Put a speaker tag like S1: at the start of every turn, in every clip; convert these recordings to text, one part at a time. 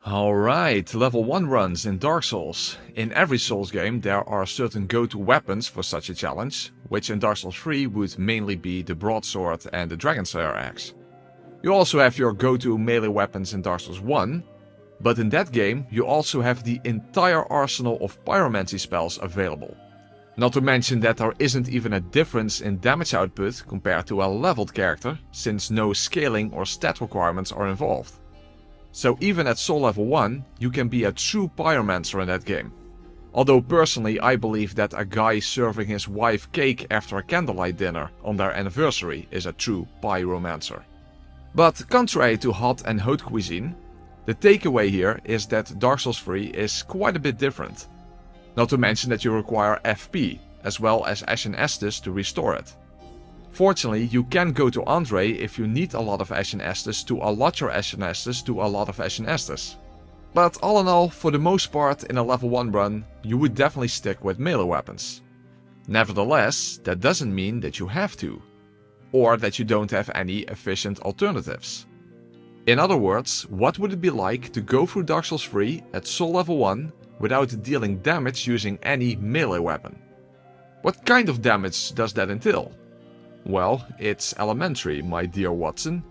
S1: Alright, level 1 runs in Dark Souls. In every Souls game there are certain go-to weapons for such a challenge, which in Dark Souls 3 would mainly be the broadsword and the Dragon Slayer axe. You also have your go-to melee weapons in Dark Souls 1, but in that game you also have the entire arsenal of pyromancy spells available. Not to mention that there isn't even a difference in damage output compared to a leveled character, since no scaling or stat requirements are involved. So even at Soul level 1, you can be a true pyromancer in that game. Although personally I believe that a guy serving his wife cake after a candlelight dinner on their anniversary is a true pyromancer. But contrary to hot and haute cuisine, the takeaway here is that Dark Souls 3 is quite a bit different. Not to mention that you require FP, as well as Ashen Estus to restore it. Fortunately, you can go to Andre if you need a lot of Ashen Estus to allot your Ashen Estus to a lot of Ashen Estus. But all in all, for the most part in a level 1 run, you would definitely stick with melee weapons. Nevertheless, that doesn't mean that you have to, or that you don't have any efficient alternatives. In other words, what would it be like to go through Dark Souls 3 at Soul level 1 without dealing damage using any melee weapon? What kind of damage does that entail? Well, it's elementary, my dear Watson.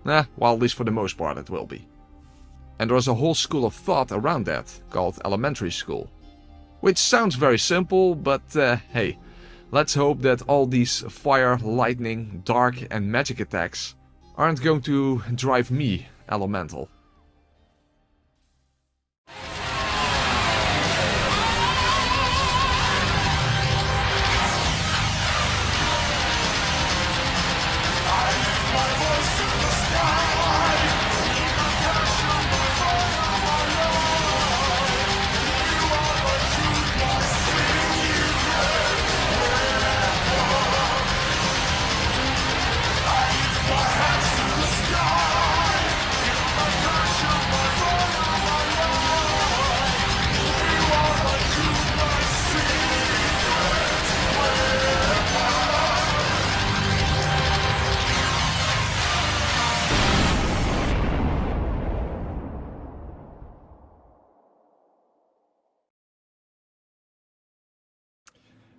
S1: Well, at least for the most part it will be. And there's a whole school of thought around that, called elementary school. Which sounds very simple, but hey, let's hope that all these fire, lightning, dark and magic attacks aren't going to drive me elemental.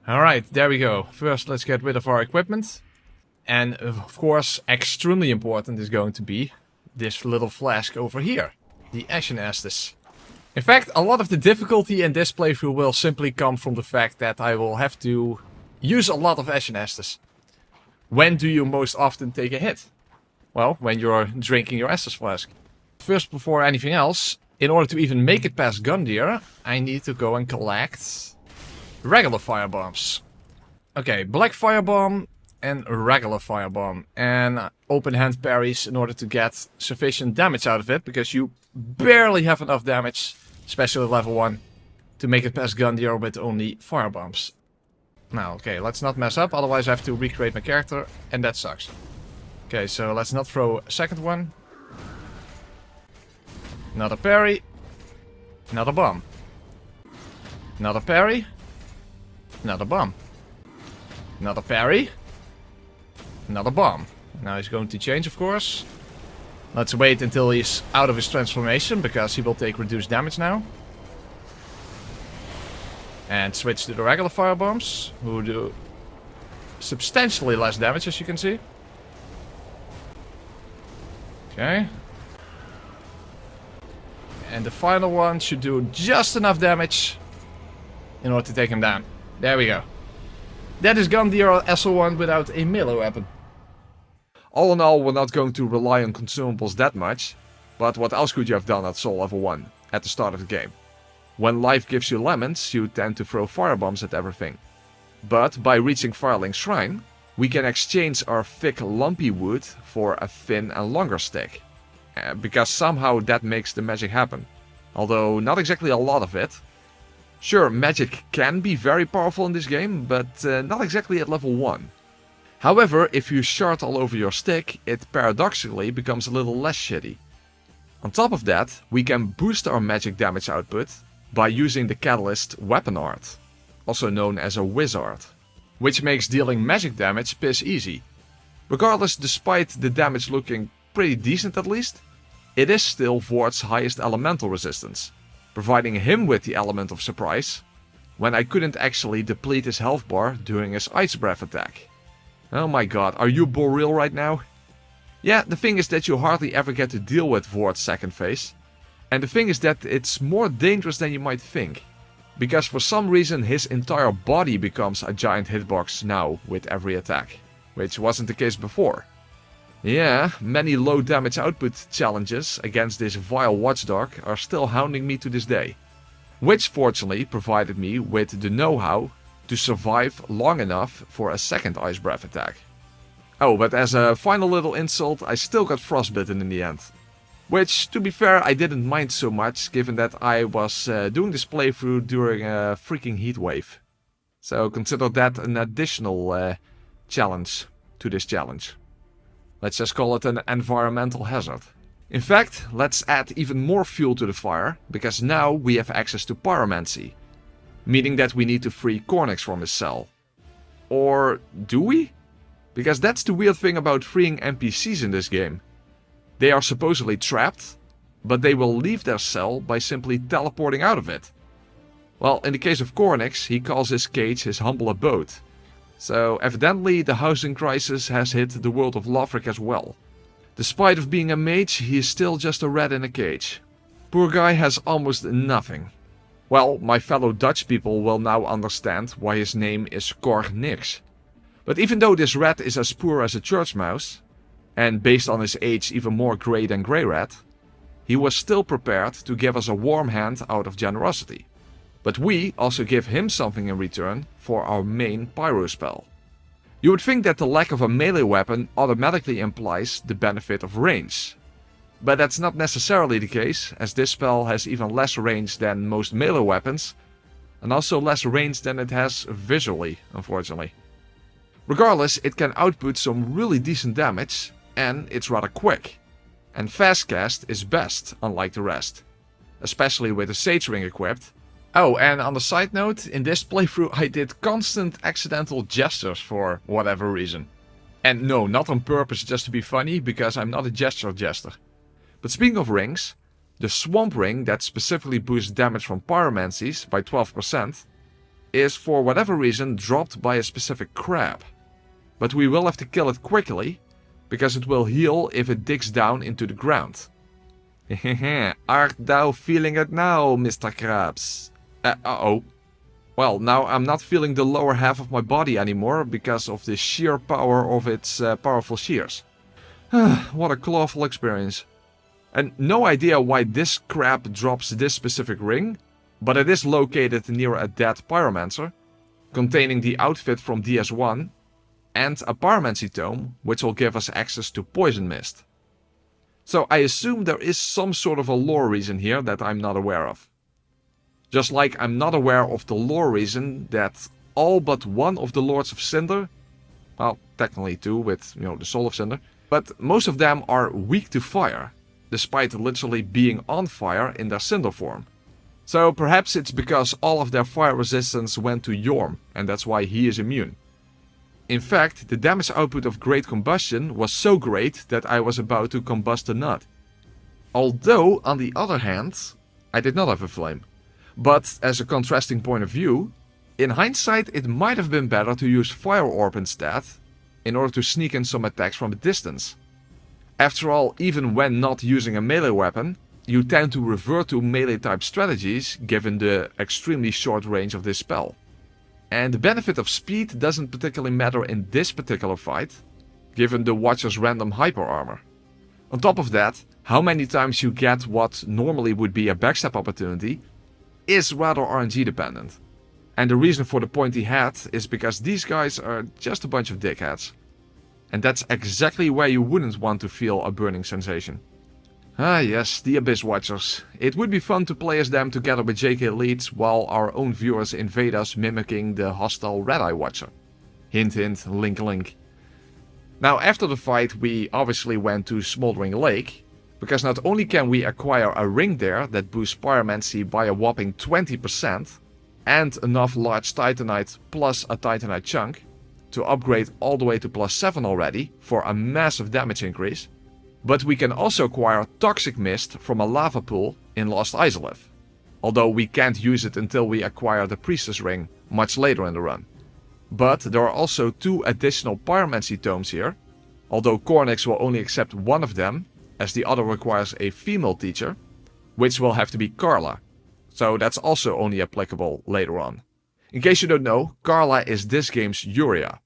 S1: Alright, there we go. First let's get rid of our equipment. And of course, extremely important is going to be this little flask over here. The Ashen Estus. In fact, a lot of the difficulty in this playthrough will simply come from the fact that I will have to use a lot of Ashen Estus. When do you most often take a hit? Well, when you're drinking your Estus flask. First, before anything else, in order to even make it past Gundyr, I need to go and collect regular firebombs. Okay, black firebomb and regular firebomb. And open hand parries in order to get sufficient damage out of it, because you barely have enough damage, especially level 1, to make it past Gundyr with only firebombs. Now, okay, let's not mess up, otherwise I have to recreate my character, and that sucks. Okay, so let's not throw a second one. Another parry. Another bomb. Another parry. Another bomb. Another parry. Another bomb. Now he's going to change, of course. Let's wait until he's out of his transformation, because he will take reduced damage now. And switch to the regular firebombs, who do substantially less damage, as you can see. Okay. And the final one should do just enough damage in order to take him down. There we go. That is Gundyr SL1 without a melee weapon. All in all, we're not going to rely on consumables that much, but what else could you have done at Soul level 1, at the start of the game? When life gives you lemons, you tend to throw firebombs at everything. But by reaching Fireling's Shrine, we can exchange our thick lumpy wood for a thin and longer stick. Because somehow that makes the magic happen. Although not exactly a lot of it. Sure, magic can be very powerful in this game, but not exactly at level 1. However, if you shard all over your stick, it paradoxically becomes a little less shitty. On top of that, we can boost our magic damage output by using the catalyst Weapon Art, also known as a Wizard, which makes dealing magic damage piss easy. Regardless, despite the damage looking pretty decent at least, it is still Vort's highest elemental resistance, providing him with the element of surprise when I couldn't actually deplete his health bar during his Ice Breath attack. Oh my god, are you Boreal right now? Yeah, the thing is that you hardly ever get to deal with Vort's second phase. And the thing is that it's more dangerous than you might think. Because for some reason his entire body becomes a giant hitbox now with every attack. Which wasn't the case before. Yeah, many low damage output challenges against this vile watchdog are still hounding me to this day. Which fortunately provided me with the know-how to survive long enough for a second Ice Breath attack. Oh, but as a final little insult, I still got frostbitten in the end. Which, to be fair, I didn't mind so much, given that I was doing this playthrough during a freaking heat wave. So consider that an additional challenge to this challenge. Let's just call it an environmental hazard. In fact, let's add even more fuel to the fire, because now we have access to pyromancy. Meaning that we need to free Cornyx from his cell. Or do we? Because that's the weird thing about freeing NPCs in this game. They are supposedly trapped, but they will leave their cell by simply teleporting out of it. Well, in the case of Cornyx, he calls his cage his humble abode. So evidently the housing crisis has hit the world of Lothric as well. Despite of being a mage, he is still just a rat in a cage. Poor guy has almost nothing. Well, my fellow Dutch people will now understand why his name is Cornix. But even though this rat is as poor as a church mouse, and based on his age even more grey than Grey Rat, he was still prepared to give us a warm hand out of generosity. But we also give him something in return for our main pyro spell. You would think that the lack of a melee weapon automatically implies the benefit of range. But that's not necessarily the case, as this spell has even less range than most melee weapons, and also less range than it has visually, unfortunately. Regardless, it can output some really decent damage, and it's rather quick. And fast cast is best, unlike the rest. Especially with the Sage Ring equipped. Oh, and on the side note, in this playthrough I did constant accidental gestures for whatever reason. And no, not on purpose just to be funny, because I'm not a gesture jester. But speaking of rings, the Swamp Ring that specifically boosts damage from pyromancies by 12% is for whatever reason dropped by a specific crab. But we will have to kill it quickly, because it will heal if it digs down into the ground. Art thou feeling it now, Mr. Krabs? Uh-oh. Well, now I'm not feeling the lower half of my body anymore because of the sheer power of its powerful shears. What a clawful experience. And no idea why this crab drops this specific ring, but it is located near a dead pyromancer, containing the outfit from DS1, and a pyromancy tome, which will give us access to poison mist. So I assume there is some sort of a lore reason here that I'm not aware of. Just like I'm not aware of the lore reason that all but one of the Lords of Cinder, well, technically two with, the Soul of Cinder, but most of them are weak to fire, despite literally being on fire in their Cinder form. So perhaps it's because all of their fire resistance went to Yorm, and that's why he is immune. In fact, the damage output of Great Combustion was so great that I was about to combust a nut. Although, on the other hand, I did not have a flame. But as a contrasting point of view, in hindsight it might have been better to use Fire Orb instead, in order to sneak in some attacks from a distance. After all, even when not using a melee weapon, you tend to revert to melee type strategies given the extremely short range of this spell. And the benefit of speed doesn't particularly matter in this particular fight, given the Watcher's random hyper armor. On top of that, how many times you get what normally would be a backstab opportunity is rather RNG dependent. And the reason for the pointy hat is because these guys are just a bunch of dickheads. And that's exactly where you wouldn't want to feel a burning sensation. Ah yes, the Abyss Watchers. It would be fun to play as them together with JK Leeds while our own viewers invade us mimicking the hostile Red Eye Watcher. Hint hint, link link. Now after the fight we obviously went to Smoldering Lake, because not only can we acquire a ring there that boosts pyromancy by a whopping 20%, and enough large titanite plus a titanite chunk to upgrade all the way to +7 already for a massive damage increase, But we can also acquire Toxic Mist from a lava pool in Lost Izalith. Although we can't use it until we acquire the Priestess Ring much later in the run. But there are also 2 additional Pyromancy tomes here, although Cornyx will only accept one of them, as the other requires a female teacher, which will have to be Carla. So that's also only applicable later on. In case you don't know, Carla is this game's Yuria.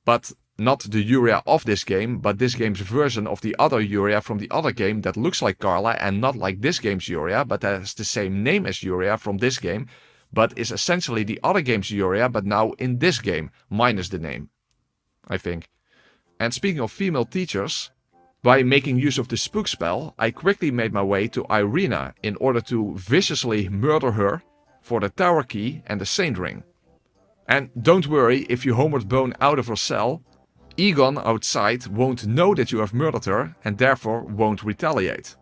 S1: But not the Yuria of this game, but this game's version of the other Yuria from the other game that looks like Carla and not like this game's Yuria, but has the same name as Yuria from this game, but is essentially the other game's Yuria, but now in this game, minus the name, I think. And speaking of female teachers, by making use of the spook spell, I quickly made my way to Irina in order to viciously murder her for the tower key and the Saint Ring. And don't worry, if you Homeward Bone out of her cell, Egon outside won't know that you have murdered her and therefore won't retaliate.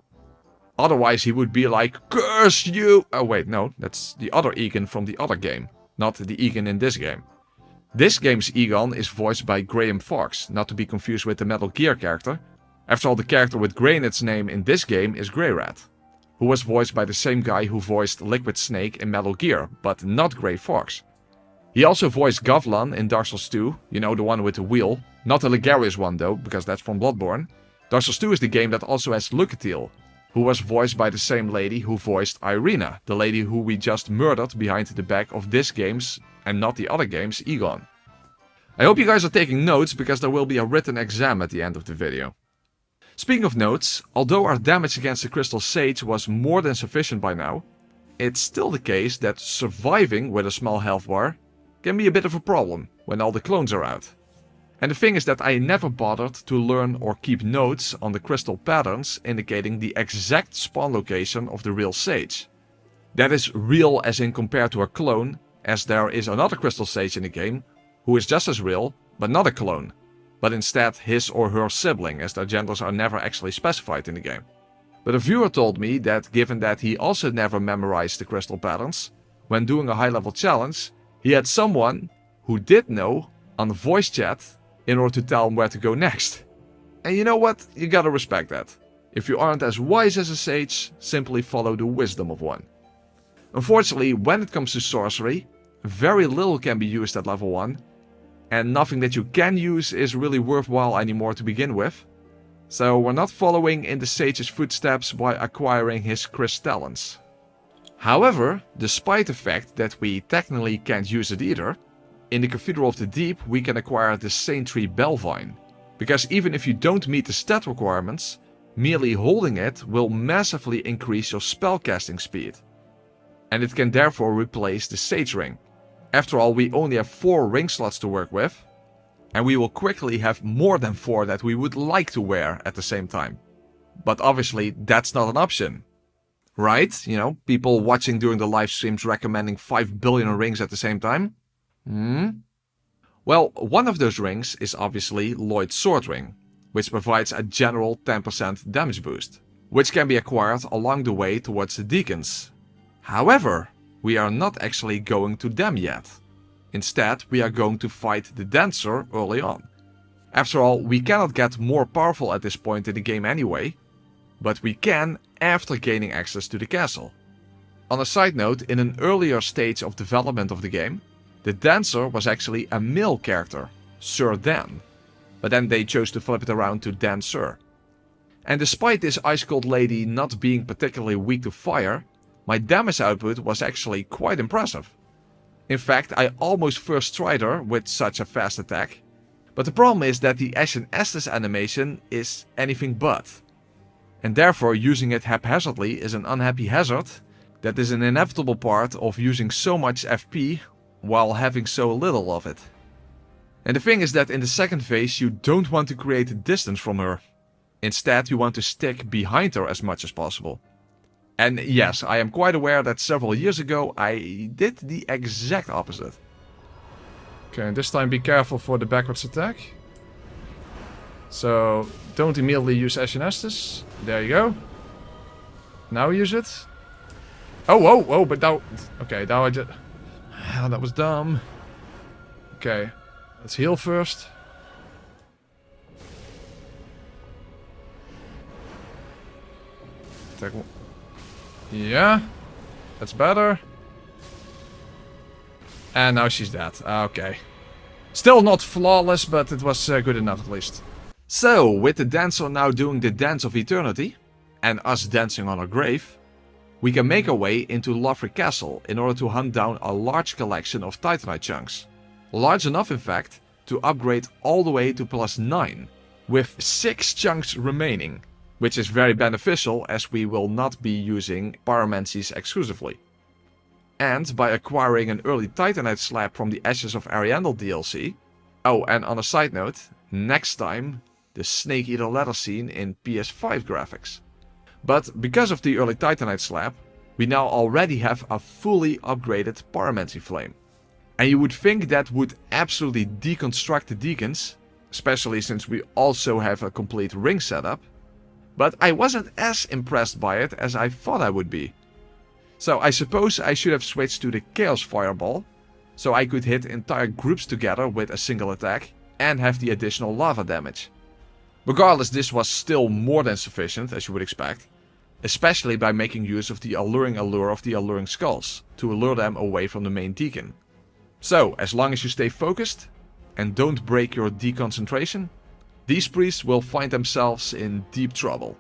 S1: Otherwise he would be like, curse you! Oh wait, no, that's the other Egon from the other game, not the Egon in this game. This game's Egon is voiced by Graham Fox, not to be confused with the Metal Gear character. After all, the character with Grey in its name in this game is Greyrat, who was voiced by the same guy who voiced Liquid Snake in Metal Gear, but not Grey Fox. He also voiced Gavlan in Dark Souls 2, you know, the one with the wheel. Not the Ligarius one though, because that's from Bloodborne. Dark Souls 2 is the game that also has Lucatiel, who was voiced by the same lady who voiced Irina, the lady who we just murdered behind the back of this game's, and not the other game's, Egon. I hope you guys are taking notes, because there will be a written exam at the end of the video. Speaking of notes, although our damage against the Crystal Sage was more than sufficient by now, it's still the case that surviving with a small health bar can be a bit of a problem when all the clones are out. And the thing is that I never bothered to learn or keep notes on the crystal patterns indicating the exact spawn location of the real sage. That is real as in compared to a clone, as there is another crystal sage in the game who is just as real, but not a clone, but instead his or her sibling, as their genders are never actually specified in the game. But a viewer told me that given that he also never memorized the crystal patterns, when doing a high level challenge, he had someone who did know on voice chat in order to tell him where to go next. And you know what? You gotta respect that. If you aren't as wise as a sage, simply follow the wisdom of one. Unfortunately, when it comes to sorcery, very little can be used at level 1, and nothing that you can use is really worthwhile anymore to begin with. So we're not following in the sage's footsteps by acquiring his crystallins. However, despite the fact that we technically can't use it either, in the Cathedral of the Deep we can acquire the Saintry Belvine. Because even if you don't meet the stat requirements, merely holding it will massively increase your spellcasting speed. And it can therefore replace the Sage Ring. After all, we only have 4 ring slots to work with, and we will quickly have more than 4 that we would like to wear at the same time. But obviously that's not an option. Right? You know, people watching during the live streams recommending 5 billion rings at the same time? Well, one of those rings is obviously Lloyd's Sword Ring, which provides a general 10% damage boost, which can be acquired along the way towards the Deacons. However, we are not actually going to them yet. Instead, we are going to fight the Dancer early on. After all, we cannot get more powerful at this point in the game anyway, but we can after gaining access to the castle. On a side note, in an earlier stage of development of the game, the Dancer was actually a male character, Sir Dan, but then they chose to flip it around to Dancer. And despite this Ice Cold lady not being particularly weak to fire, my damage output was actually quite impressive. In fact, I almost first tried her with such a fast attack, but the problem is that the Ashen Estus animation is anything but. And therefore using it haphazardly is an unhappy hazard that is an inevitable part of using so much FP while having so little of it. And the thing is that in the second phase you don't want to create a distance from her. Instead you want to stick behind her as much as possible. And yes, I am quite aware that several years ago I did the exact opposite. Okay, and this time be careful for the backwards attack. So don't immediately use Ashen Estus. There you go. Now use it. Oh, but now... Okay, now I just... that was dumb. Okay, let's heal first. Attack. Yeah. That's better. And now she's dead. Okay. Still not flawless, but it was good enough at least. So, with the dancer now doing the Dance of Eternity, and us dancing on her grave, we can make our way into Lothric Castle in order to hunt down a large collection of Titanite chunks. Large enough, in fact, to upgrade all the way to +9, with 6 chunks remaining, which is very beneficial as we will not be using pyromancies exclusively. And by acquiring an early Titanite slab from the Ashes of Ariandel DLC. Oh, and on a side note, next time, the Snake Eater ladder scene in PS5 graphics. But because of the early Titanite slab, we now already have a fully upgraded Pyromancy Flame. And you would think that would absolutely deconstruct the Deacons, especially since we also have a complete ring setup. But I wasn't as impressed by it as I thought I would be. So I suppose I should have switched to the Chaos Fireball, so I could hit entire groups together with a single attack and have the additional lava damage. Regardless, this was still more than sufficient, as you would expect, especially by making use of the alluring allure of the Alluring Skulls to lure them away from the main Deacon. So, as long as you stay focused and don't break your deconcentration, these priests will find themselves in deep trouble,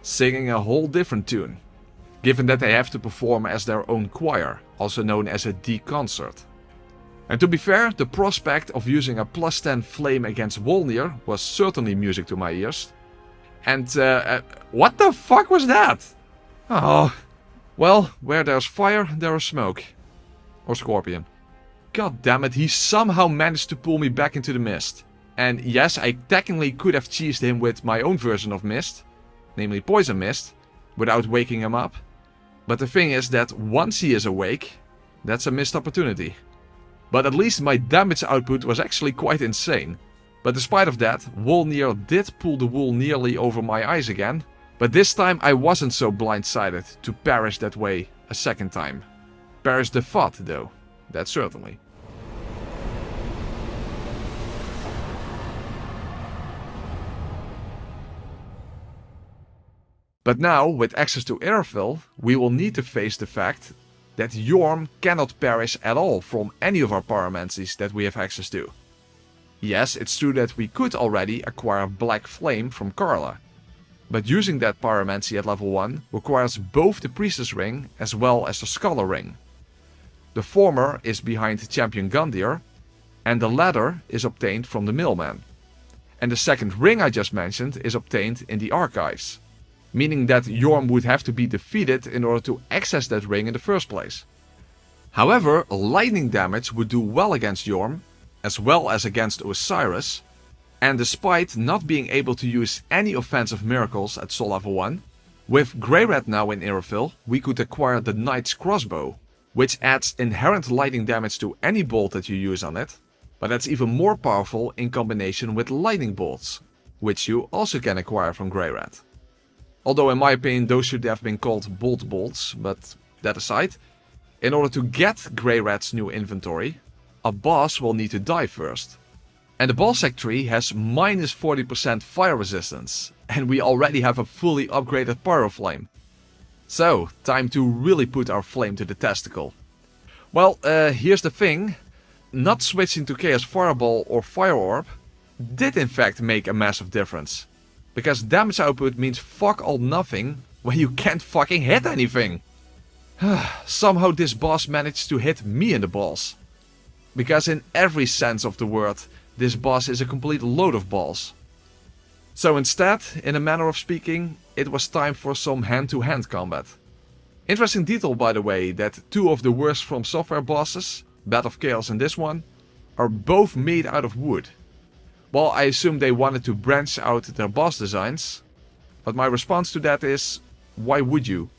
S1: singing a whole different tune, given that they have to perform as their own choir, also known as a deconcert. And to be fair, the prospect of using a +10 flame against Wolnir was certainly music to my ears. And what the fuck was that? Oh, well, where there's fire, there is smoke. Or Scorpion. God damn it, he somehow managed to pull me back into the mist. And yes, I technically could have cheesed him with my own version of mist, namely Poison Mist, without waking him up. But the thing is that once he is awake, that's a missed opportunity. But at least my damage output was actually quite insane. But despite of that, Wolnir did pull the wool nearly over my eyes again. But this time I wasn't so blindsided to perish that way a second time. Perish the thought though, that certainly. But now, with access to Aerfil, we will need to face the fact that Yhorm cannot perish at all from any of our pyromancies that we have access to. Yes, it's true that we could already acquire Black Flame from Carla, but using that pyromancy at level 1 requires both the Priestess Ring as well as the Scholar Ring. The former is behind Champion Gundyr, and the latter is obtained from the Millman. And the second ring I just mentioned is obtained in the Archives, meaning that Yhorm would have to be defeated in order to access that ring in the first place. However, lightning damage would do well against Yhorm, as well as against Osiris, and despite not being able to use any offensive miracles at Soul level 1, with Greirat now in Aerfil, we could acquire the Knight's Crossbow, which adds inherent lightning damage to any bolt that you use on it, but that's even more powerful in combination with lightning bolts, which you also can acquire from Greirat. Although in my opinion those should have been called bolt bolts, but that aside, in order to get Greirat's new inventory, a boss will need to die first. And the Balsec tree has minus 40% fire resistance, and we already have a fully upgraded Pyroflame. So, time to really put our flame to the testicle. Well, here's the thing. Not switching to Chaos Fireball or Fire Orb did in fact make a massive difference. Because damage output means fuck all nothing when you can't fucking hit anything. Somehow this boss managed to hit me in the balls. Because in every sense of the word, this boss is a complete load of balls. So instead, in a manner of speaking, it was time for some hand-to-hand combat. Interesting detail by the way, that two of the worst From Software bosses, Bat of Chaos and this one, are both made out of wood. Well, I assume they wanted to branch out their boss designs, but my response to that is, why would you?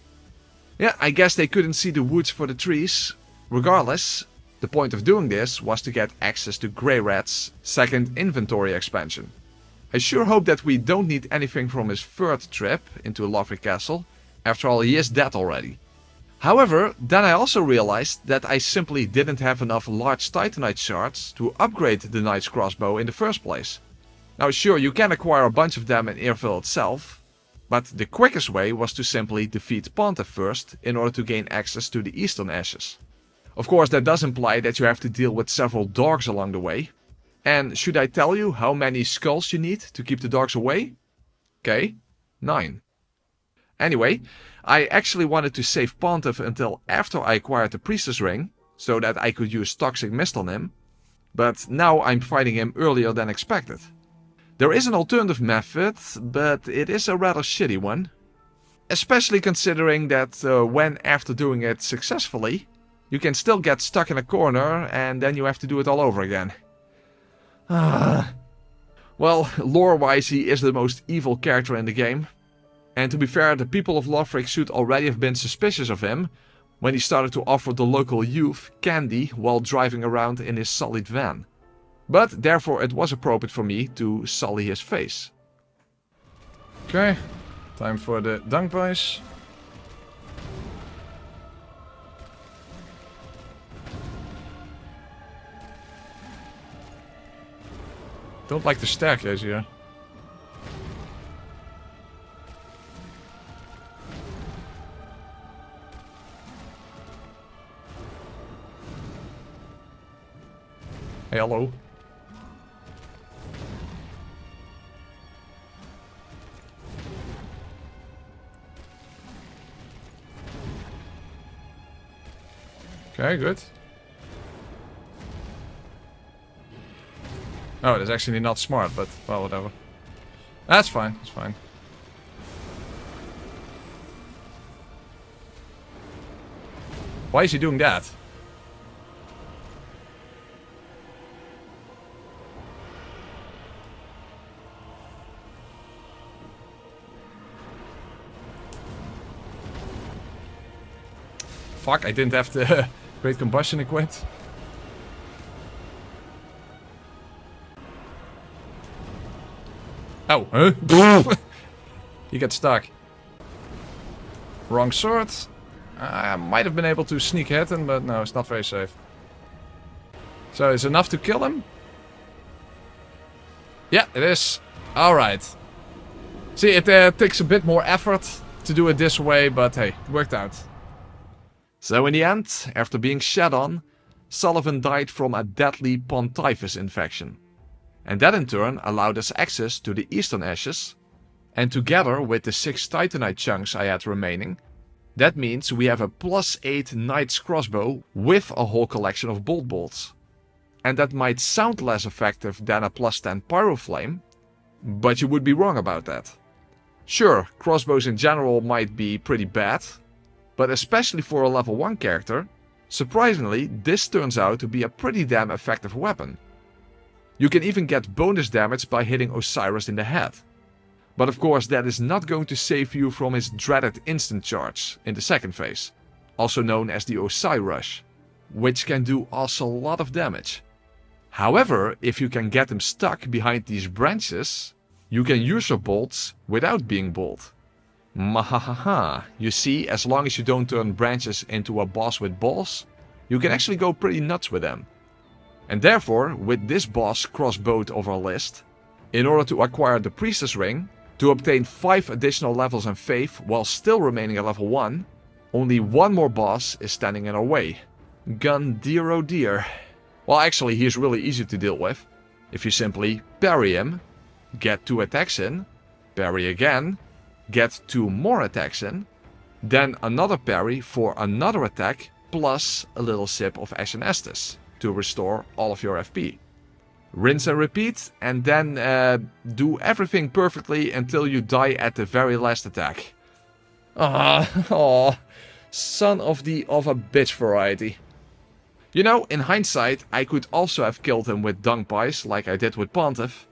S1: Yeah, I guess they couldn't see the woods for the trees. Regardless, the point of doing this was to get access to Greirat's second inventory expansion. I sure hope that we don't need anything from his third trip into Lothric Castle, after all he is dead already. However, then I also realized that I simply didn't have enough large Titanite shards to upgrade the Knight's Crossbow in the first place. Now sure, you can acquire a bunch of them in Aerfil itself, But the quickest way was to simply defeat Pontiff first in order to gain access to the Eastern Ashes. Of course, that does imply that you have to deal with several dogs along the way. And should I tell you how many skulls you need to keep the dogs away? Okay, 9. Anyway, I actually wanted to save Pontiff until after I acquired the Priestess Ring, so that I could use Toxic Mist on him. But now I'm fighting him earlier than expected. There is an alternative method, but it is a rather shitty one. Especially considering that when after doing it successfully, you can still get stuck in a corner and then you have to do it all over again. Well, lore-wise he is the most evil character in the game. And to be fair, the people of Lothric should already have been suspicious of him when he started to offer the local youth candy while driving around in his sullied van. But therefore it was appropriate for me to sully his face. Okay, time for the Dung Pies. Don't like the staircase here. Hey, hello. Okay, good. Oh, that's actually not smart, but well, whatever. That's fine, that's fine. Why is he doing that? Fuck, I didn't have the Great Combustion equipped. Oh, huh? He got stuck. Wrong sword. I might have been able to sneak hit him, but no, it's not very safe. So, is enough to kill him? Yeah, it is. Alright. See, it takes a bit more effort to do it this way, but hey, it worked out. So in the end, after being shat on, Sullivan died from a deadly Pontifex infection. And that in turn allowed us access to the Eastern Ashes, and together with the 6 Titanite chunks I had remaining, that means we have a +8 Knight's Crossbow with a whole collection of bolt bolts. And that might sound less effective than a +10 Pyroflame, but you would be wrong about that. Sure, crossbows in general might be pretty bad, but especially for a level 1 character, surprisingly this turns out to be a pretty damn effective weapon. You can even get bonus damage by hitting Osiris in the head. But of course that is not going to save you from his dreaded instant charge in the second phase, also known as the Osai Rush, which can do also a lot of damage. However, if you can get him stuck behind these branches, you can use your bolts without being bolt. Mahahaha, you see, as long as you don't turn branches into a boss with balls, you can actually go pretty nuts with them. And therefore, with this boss crossbowed off our list, in order to acquire the Priestess Ring, to obtain 5 additional levels in Faith while still remaining at level 1, only one more boss is standing in our way. Gundyr oh dear. Well, actually he is really easy to deal with. If you simply parry him, get 2 attacks in, parry again, get 2 more attacks in, then another parry for another attack plus a little sip of Ashen Estus to restore all of your FP. Rinse and repeat, and then do everything perfectly until you die at the very last attack. Son of a bitch variety. You know, in hindsight, I could also have killed him with Dung Pies like I did with Pontiff.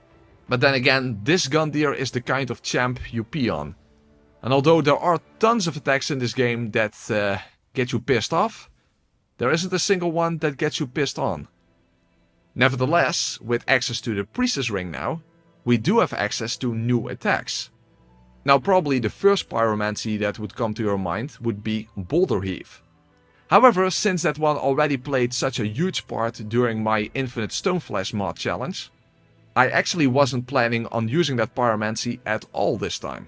S1: But then again, this Gundyr is the kind of champ you pee on. And although there are tons of attacks in this game that get you pissed off, there isn't a single one that gets you pissed on. Nevertheless, with access to the Priestess Ring now, we do have access to new attacks. Now probably the first pyromancy that would come to your mind would be Boulder Heave. However, since that one already played such a huge part during my Infinite Stoneflesh mod challenge, I actually wasn't planning on using that pyromancy at all this time.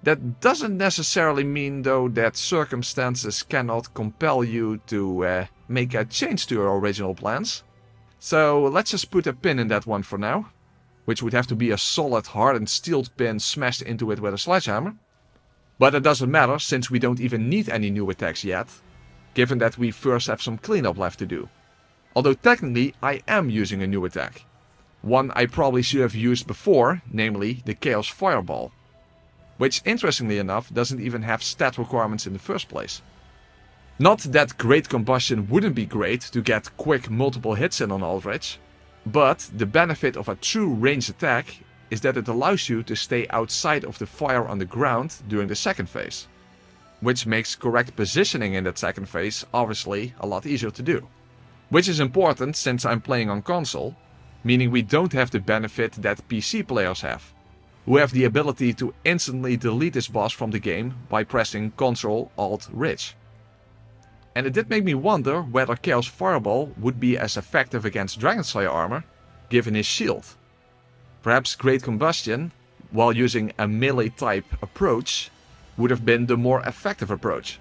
S1: That doesn't necessarily mean, though, that circumstances cannot compel you to make a change to your original plans. So let's just put a pin in that one for now, which would have to be a solid hardened steel pin smashed into it with a sledgehammer. But it doesn't matter, since we don't even need any new attacks yet, given that we first have some cleanup left to do. Although technically I am using a new attack. One I probably should have used before, namely the Chaos Fireball. Which, interestingly enough, doesn't even have stat requirements in the first place. Not that Great Combustion wouldn't be great to get quick multiple hits in on Aldrich, but the benefit of a true ranged attack is that it allows you to stay outside of the fire on the ground during the second phase. Which makes correct positioning in that second phase obviously a lot easier to do. Which is important since I'm playing on console, meaning we don't have the benefit that PC players have, who have the ability to instantly delete this boss from the game by pressing Ctrl-Alt-Ridge. And it did make me wonder whether Chaos Fireball would be as effective against Dragonslayer armor, given his shield. Perhaps Great Combustion, while using a melee type approach, would have been the more effective approach.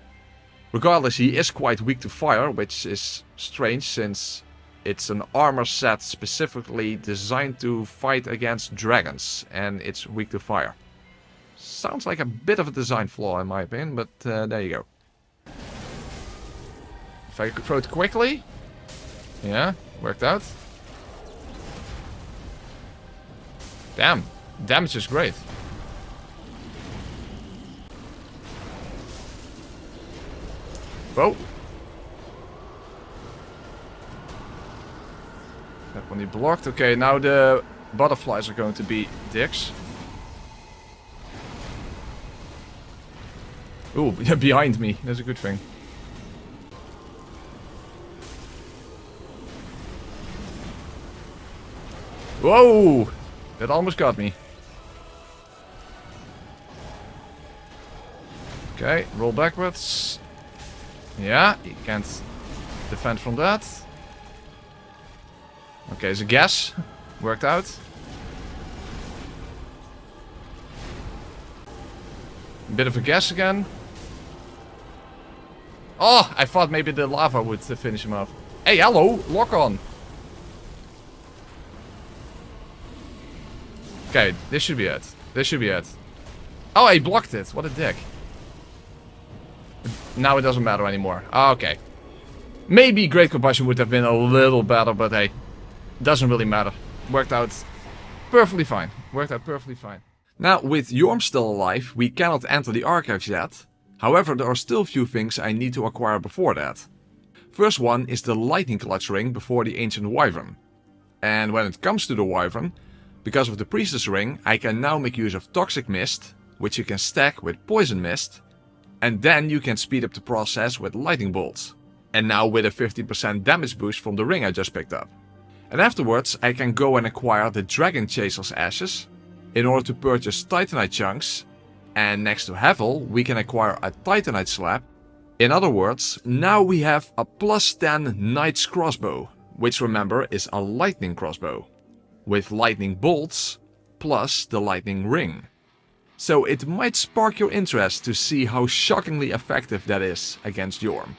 S1: Regardless, he is quite weak to fire, which is strange since it's an armor set specifically designed to fight against dragons, and it's weak to fire. Sounds like a bit of a design flaw in my opinion, but there you go. If I could throw it quickly. Yeah, worked out. Damn, damage is great. Whoa. That one he blocked. Okay, now the butterflies are going to be dicks. Ooh, behind me. That's a good thing. Whoa! That almost got me. Okay, roll backwards. Yeah, you can't defend from that. Okay, it's a guess. Worked out. A bit of a guess again. Oh, I thought maybe the lava would finish him off. Hey, hello! Lock on! Okay, this should be it. This should be it. Oh, I blocked it. What a dick. Now it doesn't matter anymore. Okay. Maybe Great Combustion would have been a little better, but hey. Doesn't really matter. Worked out perfectly fine. Worked out perfectly fine. Now, with Yorm still alive, we cannot enter the archives yet. However, there are still a few things I need to acquire before that. First one is the Lightning Clutch ring before the Ancient Wyvern. And when it comes to the Wyvern, because of the Priestess ring, I can now make use of Toxic Mist, which you can stack with Poison Mist, and then you can speed up the process with Lightning Bolts. And now with a 50% damage boost from the ring I just picked up. And afterwards I can go and acquire the Dragon Chaser's Ashes in order to purchase Titanite chunks, and next to Havel we can acquire a Titanite slab. In other words, now we have a plus 10 Knight's Crossbow, which remember is a lightning crossbow, with lightning bolts plus the lightning ring. So it might spark your interest to see how shockingly effective that is against Yorm.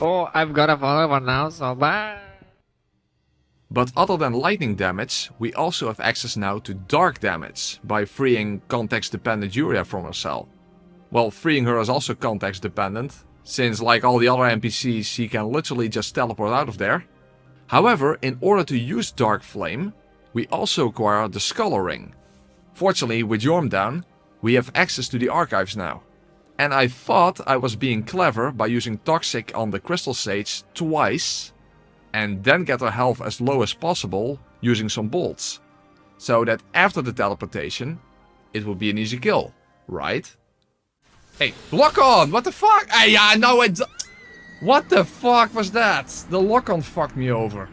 S2: Oh, I've got a follower now, so bye.
S1: But other than lightning damage, we also have access now to dark damage by freeing context dependent Yuria from her cell. Well, freeing her is also context dependent, since like all the other NPCs she can literally just teleport out of there. However, in order to use Dark Flame, we also acquire the Scholar Ring. Fortunately, with Yorm down, we have access to the archives now. And I thought I was being clever by using Toxic on the Crystal Sage twice, and then get her health as low as possible using some bolts. So that after the teleportation, it will be an easy kill, right? Hey, lock on! What the fuck? Hey, yeah, no, What the fuck was that? The lock-on fucked me over.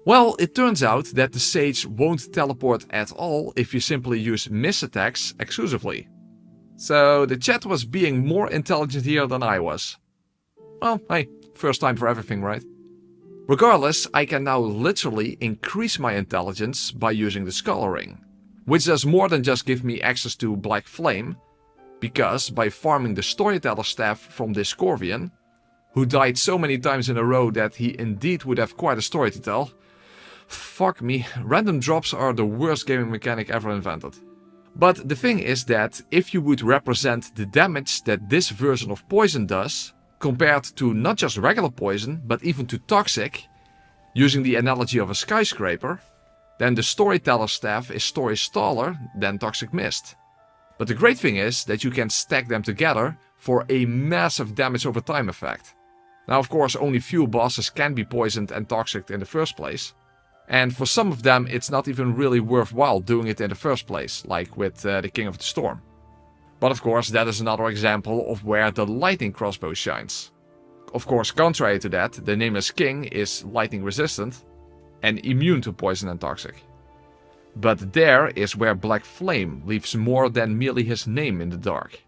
S1: Well, it turns out that the Sage won't teleport at all if you simply use miss attacks exclusively. So the chat was being more intelligent here than I was. Well, hey, first time for everything, right? Regardless, I can now literally increase my intelligence by using the Scholar Ring, which does more than just give me access to Black Flame, because by farming the Storyteller staff from this Corvian, who died so many times in a row that he indeed would have quite a story to tell. Fuck me, random drops are the worst gaming mechanic ever invented. But the thing is that if you would represent the damage that this version of poison does, compared to not just regular poison, but even to toxic, using the analogy of a skyscraper, then the Storyteller staff is stories taller than Toxic Mist. But the great thing is that you can stack them together for a massive damage over time effect. Now of course only few bosses can be poisoned and toxic in the first place. And for some of them it's not even really worthwhile doing it in the first place, like with the King of the Storm. But of course that is another example of where the lightning crossbow shines. Of course, contrary to that, the Nameless King is lightning resistant and immune to poison and toxic. But there is where Black Flame leaves more than merely his name in the dark.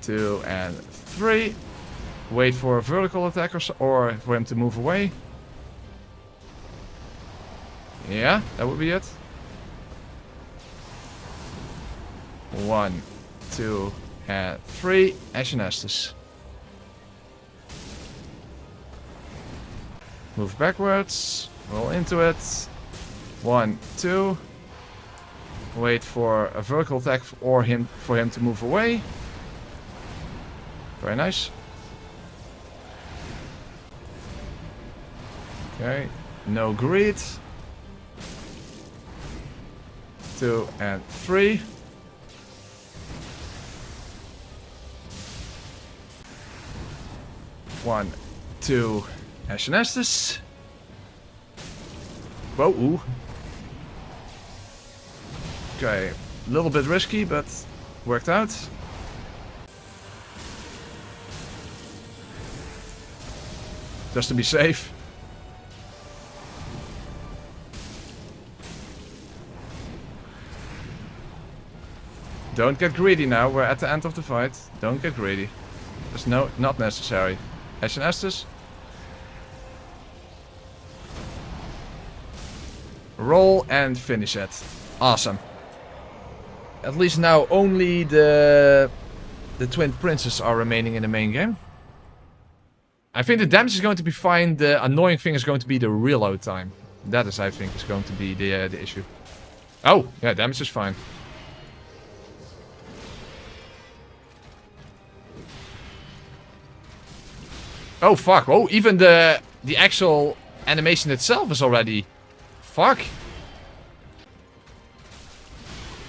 S1: 2 and 3. Wait for a vertical attack or for him to move away. Yeah, that would be it. 1, 2, and 3. Ashen Estus. Move backwards. Roll into it. 1, 2. Wait for a vertical attack or for him to move away. Very nice. Okay, no greed. 2 and 3. One, 2, Ashen Estus. Whoa, ooh. Okay, a little bit risky, but worked out. Just to be safe. Don't get greedy now, we're at the end of the fight. Don't get greedy. There's not necessary. Ashen Estus. Roll and finish it. Awesome. At least now only the Twin Princes are remaining in the main game. I think the damage is going to be fine. The annoying thing is going to be the reload time. That is, I think, is going to be the issue. Oh, yeah, damage is fine. Oh fuck! Oh, even the actual animation itself is already... Fuck!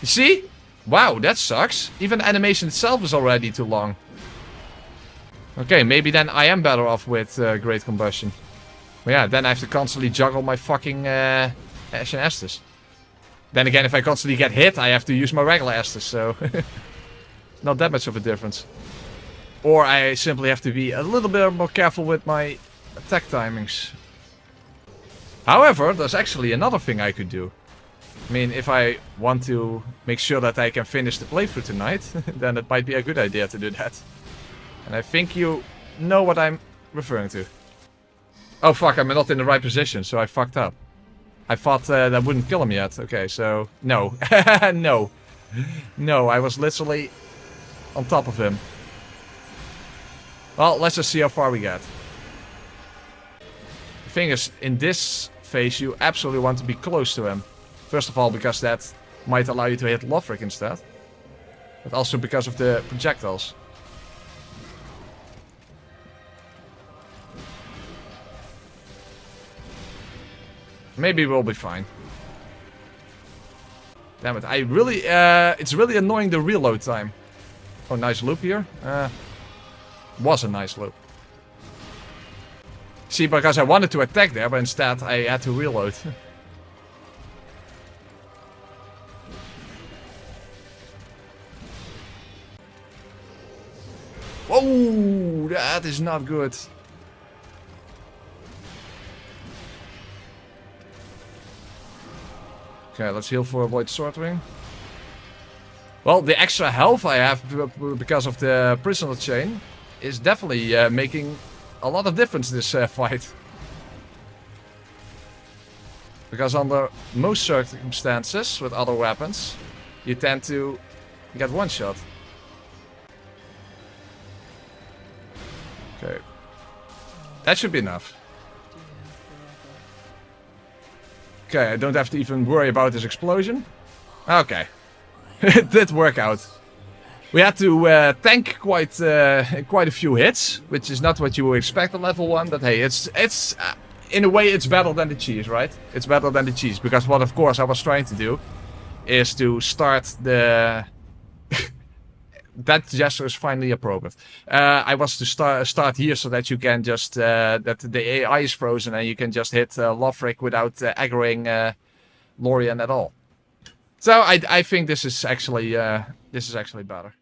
S1: You see? Wow, that sucks. Even the animation itself is already too long. Okay, maybe then I am better off with Great Combustion. But yeah, then I have to constantly juggle my fucking Ashen Estus. Then again, if I constantly get hit, I have to use my regular Estus, so... Not that much of a difference. Or I simply have to be a little bit more careful with my attack timings. However, there's actually another thing I could do. I mean, if I want to make sure that I can finish the playthrough tonight, then it might be a good idea to do that. And I think you know what I'm referring to. Oh fuck, I'm not in the right position, so I fucked up. I thought that wouldn't kill him yet. Okay, so... No. No. No, I was literally on top of him. Well, let's just see how far we get. The thing is, in this phase you absolutely want to be close to him. First of all, because that might allow you to hit Lothric instead. But also because of the projectiles. Maybe we'll be fine. Damn it, I really, it's really annoying the reload time. Oh, nice loop here. Was a nice loop. See, because I wanted to attack there, but instead I had to reload. Oh, that is not good. Okay, let's heal for Avoid Sword Ring. Well, the extra health I have because of the Prisoner Chain is definitely making a lot of difference this fight. Because under most circumstances with other weapons, you tend to get one shot. Okay. That should be enough. Okay, I don't have to even worry about this explosion. Okay. It did work out. We had to tank quite a few hits, which is not what you would expect at level 1, but hey, it's in a way it's better than the cheese, right? It's better than the cheese, because what of course I was trying to do is to start the... That gesture is finally appropriate. I was to start here so that you can just... that the AI is frozen and you can just hit Lothric without aggroing Lorien at all. So I think this is actually better.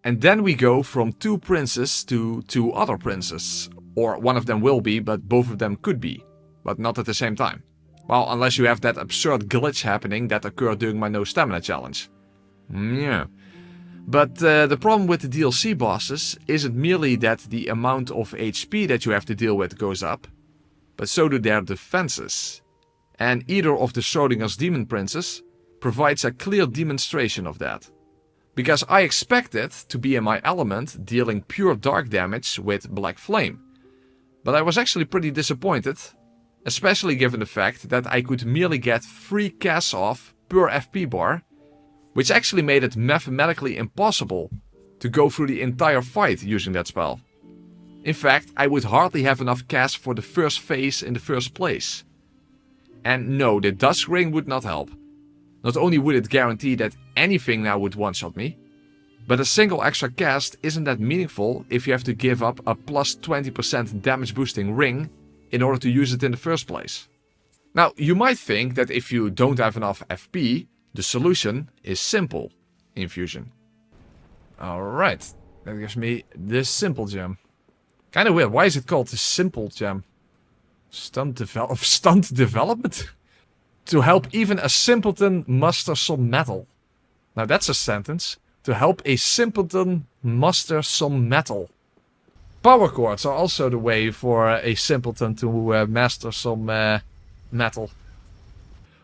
S1: And then we go from 2 princes to 2 other princes. Or one of them will be, but both of them could be. But not at the same time. Well, unless you have that absurd glitch happening that occurred during my no stamina challenge. Yeah. But the problem with the DLC bosses isn't merely that the amount of HP that you have to deal with goes up, but so do their defenses. And either of the Schrodinger's demon princes provides a clear demonstration of that. Because I expected to be in my element dealing pure dark damage with Black Flame. But I was actually pretty disappointed, especially given the fact that I could merely get 3 casts off per FP bar, which actually made it mathematically impossible to go through the entire fight using that spell. In fact, I would hardly have enough casts for the first phase in the first place. And no, the Dusk Ring would not help. Not only would it guarantee that anything now would one-shot me, but a single extra cast isn't that meaningful if you have to give up a plus 20% damage boosting ring in order to use it in the first place. Now, you might think that if you don't have enough FP, the solution is simple infusion. Alright, that gives me this simple gem. Kinda weird, why is it called the simple gem? Stunt development? To help even a simpleton muster some metal. Now that's a sentence. To help a simpleton muster some metal. Power chords are also the way for a simpleton to master some metal.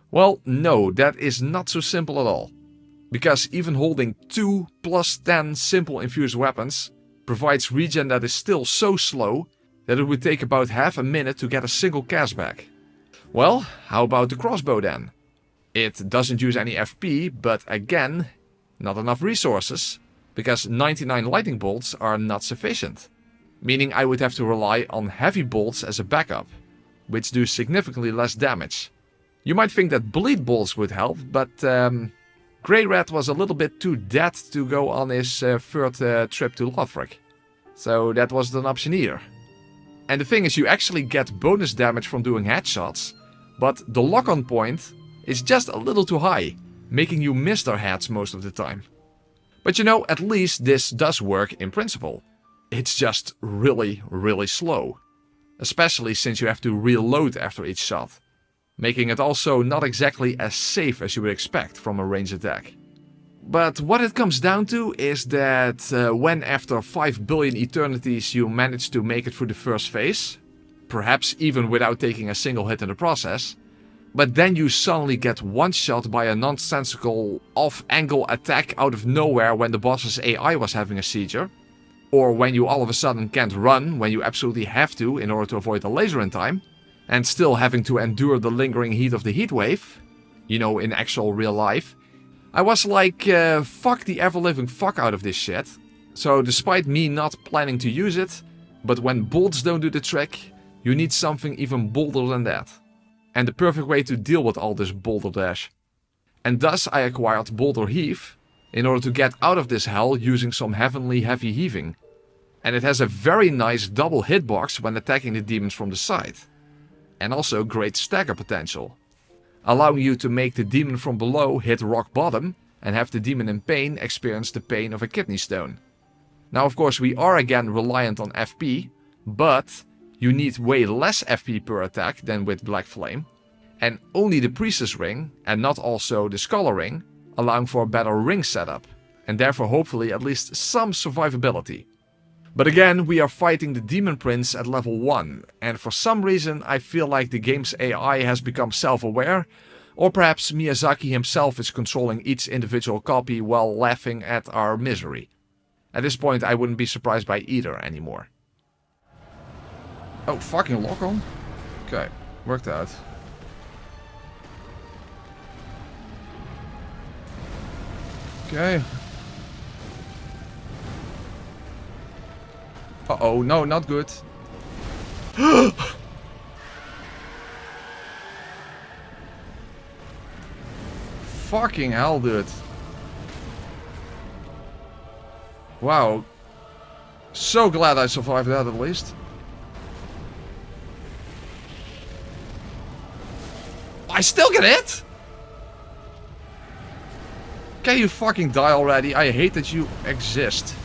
S1: Well, no, that is not so simple at all. Because even holding 2 plus 10 simple infused weapons provides regen that is still so slow that it would take about half a minute to get a single cast back. Well, how about the crossbow then? It doesn't use any FP, but again, not enough resources, because 99 lightning bolts are not sufficient. Meaning I would have to rely on heavy bolts as a backup, which do significantly less damage. You might think that bleed bolts would help, but Grey Rat was a little bit too dead to go on his third trip to Lothric. So that wasn't an option either. And the thing is, you actually get bonus damage from doing headshots, but the lock-on point is just a little too high, making you miss their heads most of the time. But you know, at least this does work in principle. It's just really, really slow. Especially since you have to reload after each shot, making it also not exactly as safe as you would expect from a ranged attack. But what it comes down to is that when after 5 billion eternities you manage to make it through the first phase, perhaps even without taking a single hit in the process, but then you suddenly get one-shot by a nonsensical off-angle attack out of nowhere when the boss's AI was having a seizure, or when you all of a sudden can't run when you absolutely have to in order to avoid the laser in time, and still having to endure the lingering heat of the heat wave, you know, in actual real life, I was like, fuck the ever-living fuck out of this shit. So despite me not planning to use it, but when bolts don't do the trick, you need something even bolder than that. And the perfect way to deal with all this boulder dash. And thus I acquired Boulder Heave, in order to get out of this hell using some heavenly heavy heaving. And it has a very nice double hitbox when attacking the demons from the side. And also great stagger potential, allowing you to make the demon from below hit rock bottom and have the demon in pain experience the pain of a kidney stone. Now of course we are again reliant on FP, but you need way less FP per attack than with Black Flame, and only the Priestess Ring, and not also the Scholar Ring, allowing for a better ring setup, and therefore hopefully at least some survivability. But again, we are fighting the Demon Prince at level 1, and for some reason I feel like the game's AI has become self-aware, or perhaps Miyazaki himself is controlling each individual copy while laughing at our misery. At this point I wouldn't be surprised by either anymore. Oh, fucking lock on? Okay, worked out. Okay. Uh-oh, no, not good. Fucking hell, dude. Wow. So glad I survived that at least. I still get hit? Can you fucking die already? I hate that you exist.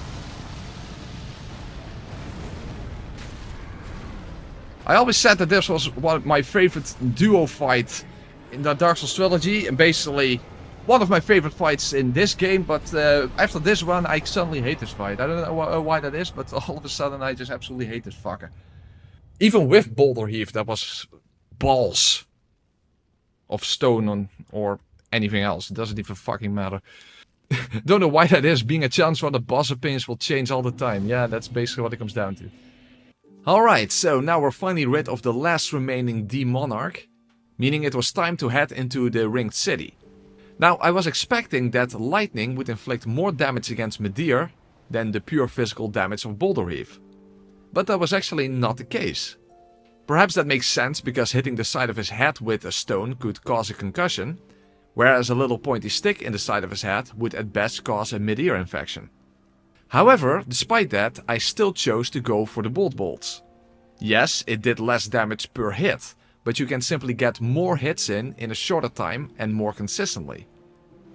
S1: I always said that this was one of my favorite duo fight in the Dark Souls trilogy, and basically one of my favorite fights in this game, but after this one I suddenly hate this fight. I don't know why that is, but all of a sudden I just absolutely hate this fucker. Even with Boulder Heave, that was balls of stone or anything else. It doesn't even fucking matter. Don't know why that is. Being a chance for the boss opinions will change all the time. Yeah, that's basically what it comes down to. Alright, so now we're finally rid of the last remaining D-Monarch, meaning it was time to head into the Ringed City. Now, I was expecting that lightning would inflict more damage against Midir than the pure physical damage of Boulder Heave. But that was actually not the case. Perhaps that makes sense because hitting the side of his head with a stone could cause a concussion, whereas a little pointy stick in the side of his head would at best cause a mid-ear infection. However, despite that, I still chose to go for the Bolt Bolts. Yes, it did less damage per hit, but you can simply get more hits in a shorter time and more consistently.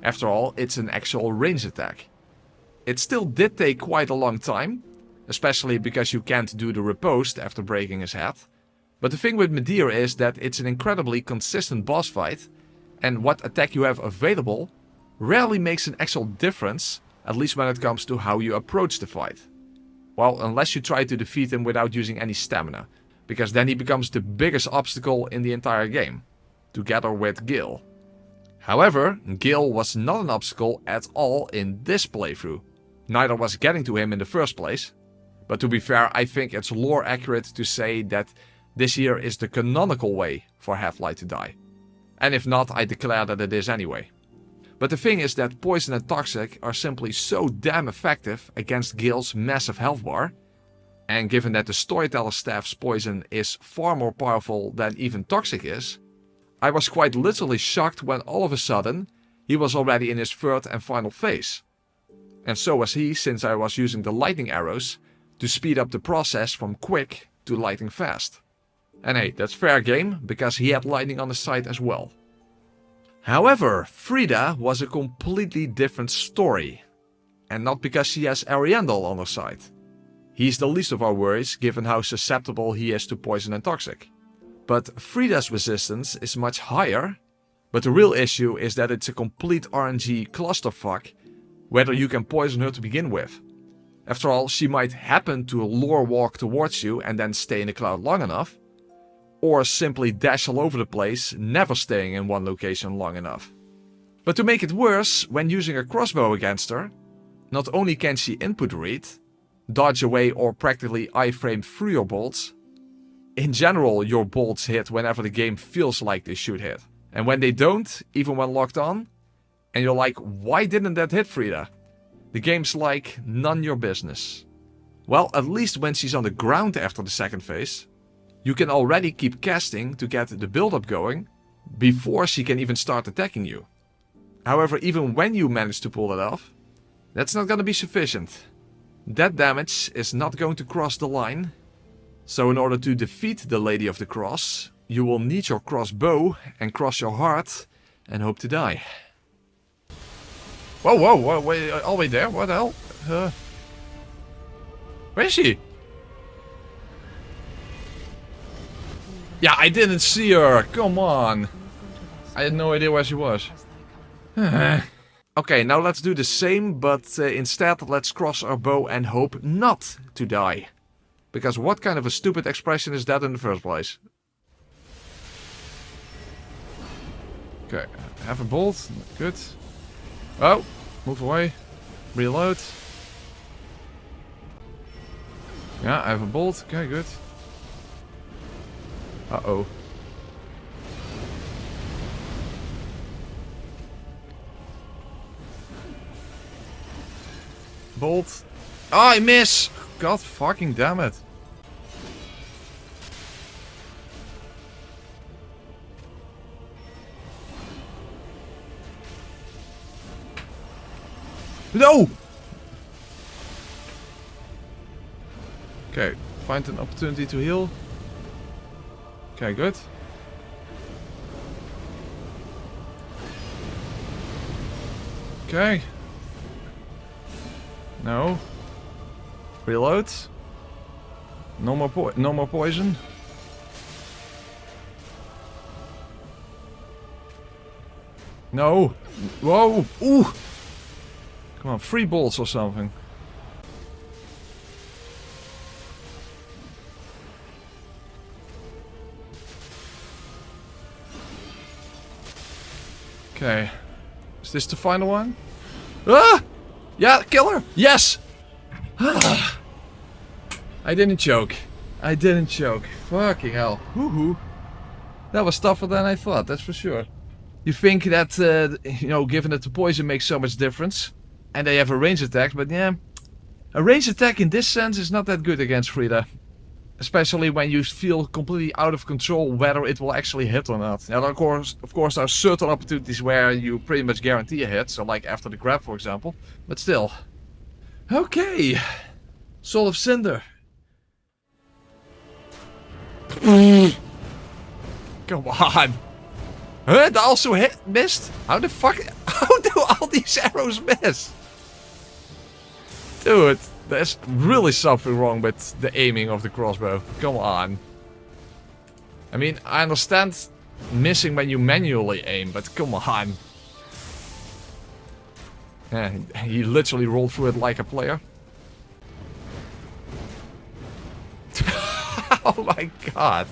S1: After all, it's an actual range attack. It still did take quite a long time, especially because you can't do the riposte after breaking his head. But the thing with Midir is that it's an incredibly consistent boss fight, and what attack you have available rarely makes an actual difference, at least when it comes to how you approach the fight. Well, unless you try to defeat him without using any stamina, because then he becomes the biggest obstacle in the entire game, together with Gil. However, Gil was not an obstacle at all in this playthrough. Neither was getting to him in the first place. But to be fair, I think it's lore accurate to say that this here is the canonical way for Half-Light to die. And if not, I declare that it is anyway. But the thing is that Poison and Toxic are simply so damn effective against Gil's massive health bar. And given that the Storyteller Staff's poison is far more powerful than even Toxic is, I was quite literally shocked when all of a sudden he was already in his third and final phase. And so was he, since I was using the lightning arrows to speed up the process from quick to lightning fast. And hey, that's fair game, because he had lightning on his side as well. However, Frida was a completely different story. And not because she has Ariandel on her side. He's the least of our worries, given how susceptible he is to poison and toxic. But Frida's resistance is much higher, but the real issue is that it's a complete RNG clusterfuck whether you can poison her to begin with. After all, she might happen to lore walk towards you and then stay in the cloud long enough, or simply dash all over the place, never staying in one location long enough. But to make it worse, when using a crossbow against her, not only can she input read, dodge away or practically iframe through your bolts, in general your bolts hit whenever the game feels like they should hit. And when they don't, even when locked on, and you're like, why didn't that hit Frida? The game's like, none your business. Well, at least when she's on the ground after the second phase, you can already keep casting to get the build-up going before she can even start attacking you. However, even when you manage to pull it off, that's not gonna be sufficient. That damage is not going to cross the line. So in order to defeat the Lady of the Cross, you will need your crossbow and cross your heart and hope to die. Whoa, wait, all the way there? What the hell? Where is she? Yeah, I didn't see her. Come on. I had no idea where she was. Okay, now let's do the same, but instead let's cross our bow and hope not to die. Because what kind of a stupid expression is that in the first place? Okay, have a bolt. Good. Oh, move away. Reload. Yeah, I have a bolt. Okay, good. Uh-oh. Bolt. Oh, I miss! God fucking damn it. No! Okay, find an opportunity to heal. Okay, good. Okay. No. Reload. No more poison. No. Whoa. Ooh. Come on, 3 bolts or something. Okay. Is this the final one? Ah! Yeah, kill her! Yes! I didn't choke. I didn't choke. Fucking hell. Woohoo. That was tougher than I thought, that's for sure. You think that, you know, given that the poison makes so much difference. And they have a range attack, but yeah. A range attack in this sense is not that good against Frida. Especially when you feel completely out of control whether it will actually hit or not. Now, of course, there are certain opportunities where you pretty much guarantee a hit. So like after the grab, for example. But still. Okay. Soul of Cinder. Come on. Huh? That also missed? How the fuck? How do all these arrows miss? Dude, there's really something wrong with the aiming of the crossbow. Come on. I mean, I understand missing when you manually aim, but come on. Yeah, he literally rolled through it like a player. Oh my god.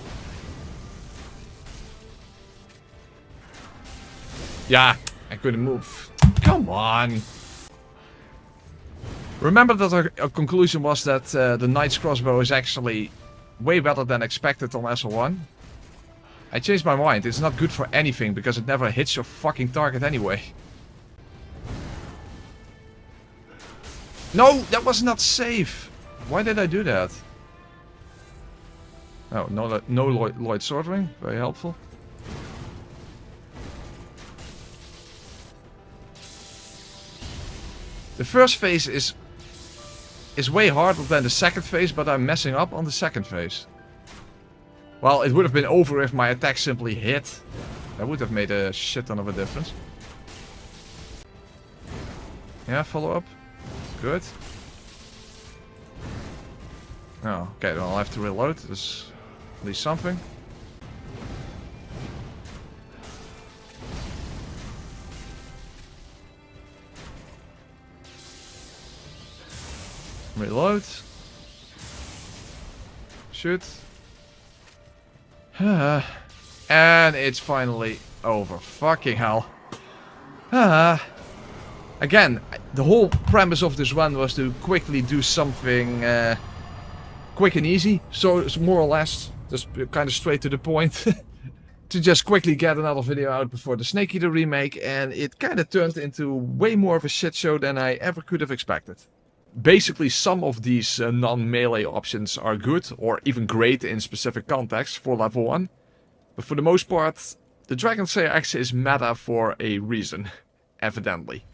S1: Yeah, I couldn't move. Come on. Remember that our conclusion was that the Knight's Crossbow is actually way better than expected on SL1? I changed my mind. It's not good for anything because it never hits your fucking target anyway. No, that was not safe. Why did I do that? Oh, no Lloyd Swordring. Very helpful. The first phase is way harder than the second phase, but I'm messing up on the second phase. Well, it would have been over if my attack simply hit. That would have made a shit ton of a difference. Yeah, follow up. Good. Oh, okay, then I'll have to reload. There's at least something. Reload. Shoot. And it's finally over. Fucking hell. Again, the whole premise of this run was to quickly do something quick and easy. So it's more or less just kind of straight to the point. To just quickly get another video out before the Snake Eater remake. And it kind of turned into way more of a shit show than I ever could have expected. Basically, some of these non-melee options are good or even great in specific contexts for level 1. But for the most part, the Dragon Slayer axe is meta for a reason, evidently.